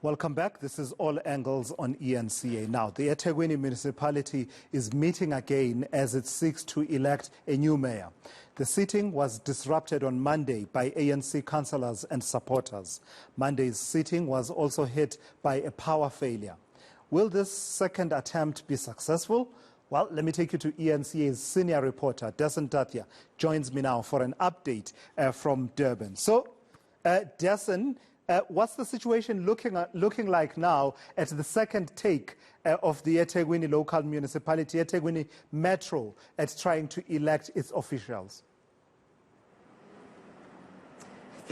Welcome back. This is All Angles on eNCA. Now, the eThekwini municipality is meeting again as it seeks to elect a new mayor. The sitting was disrupted on Monday by ANC councilors and supporters. Monday's sitting was also hit by a power failure. Will this second attempt be successful? Well, let me take you to eNCA's senior reporter, Dasen Thathiah, joins me now for an update from Durban. So, Dasen, what's the situation looking like now at the second take of the eThekwini local municipality, eThekwini Metro, at trying to elect its officials?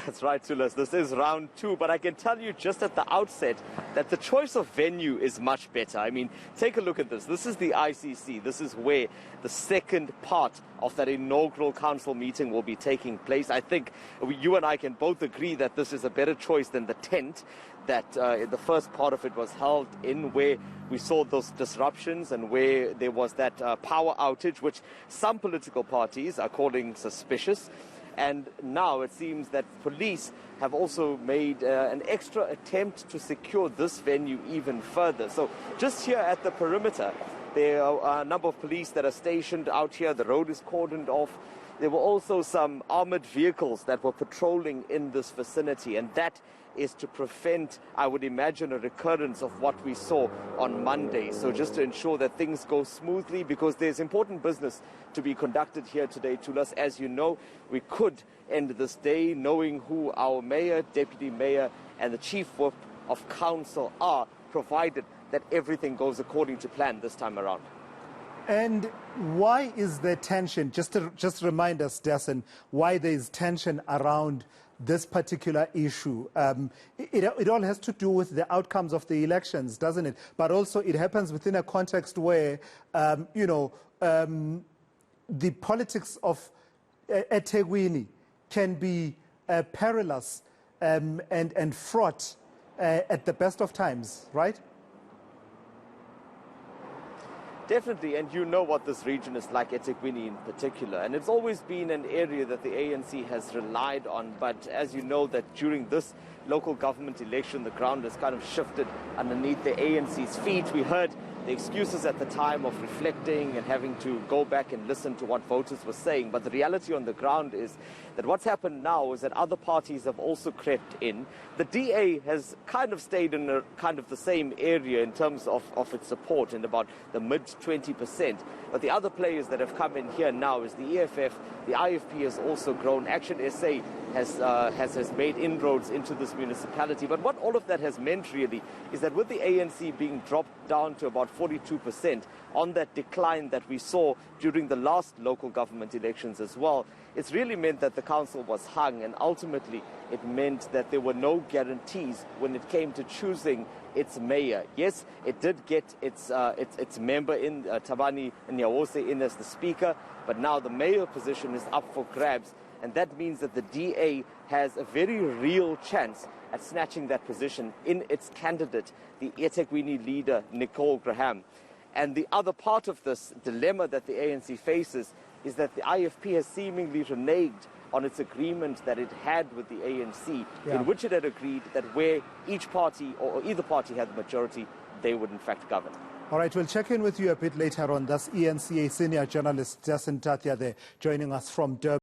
That's right, Tulas. This is round two, but I can tell you just at the outset that the choice of venue is much better. I mean, take a look at this. This is the ICC. This is where the second part of that inaugural council meeting will be taking place. I think you and I can both agree that this is a better choice than the tent that the first part of it was held in, where we saw those disruptions and where there was that power outage, which some political parties are calling suspicious. And now it seems that police have also made an extra attempt to secure this venue even further. So just here at the perimeter, there are a number of police that are stationed out here. The road is cordoned off. There were also some armored vehicles that were patrolling in this vicinity, and that is to prevent, I would imagine, a recurrence of what we saw on Monday. So just to ensure that things go smoothly, because there's important business to be conducted here today, Tulas. As you know, we could end this day knowing who our mayor, deputy mayor, and the chief whip of council are, provided that everything goes according to plan this time around. And why is there tension? Just remind us, Dasen, why there is tension around this particular issue. It all has to do with the outcomes of the elections, doesn't it? But also it happens within a context where, the politics of eThekwini can be perilous and fraught at the best of times, right? Definitely, and you know what this region is like, eThekwini in particular, and it's always been an area that the ANC has relied on. But as you know, that during this local government election, the ground has kind of shifted underneath the ANC's feet. We heard the excuses at the time of reflecting and having to go back and listen to what voters were saying. But the reality on the ground is that what's happened now is that other parties have also crept in. The DA has kind of stayed in a kind of the same area in terms of its support, in about the mid-20%. But the other players that have come in here now is the EFF, the IFP has also grown. Action SA has made inroads into this municipality. But what all of that has meant really is that with the ANC being dropped down to about 42% on that decline that we saw during the last local government elections as well, it's really meant that the council was hung, and ultimately it meant that there were no guarantees when it came to choosing its mayor. Yes, it did get its member in Thabani Nyawose in as the speaker, but now the mayor position is up for grabs, and that means that the DA has a very real chance at snatching that position in its candidate, the eThekwini leader, Nicole Graham. And the other part of this dilemma that the ANC faces is that the IFP has seemingly reneged on its agreement that it had with the ANC, in which it had agreed that where each party or either party had the majority, they would in fact govern. All right, we'll check in with you a bit later on. That's eNCA senior journalist Dasen Thathiah there, joining us from Durban.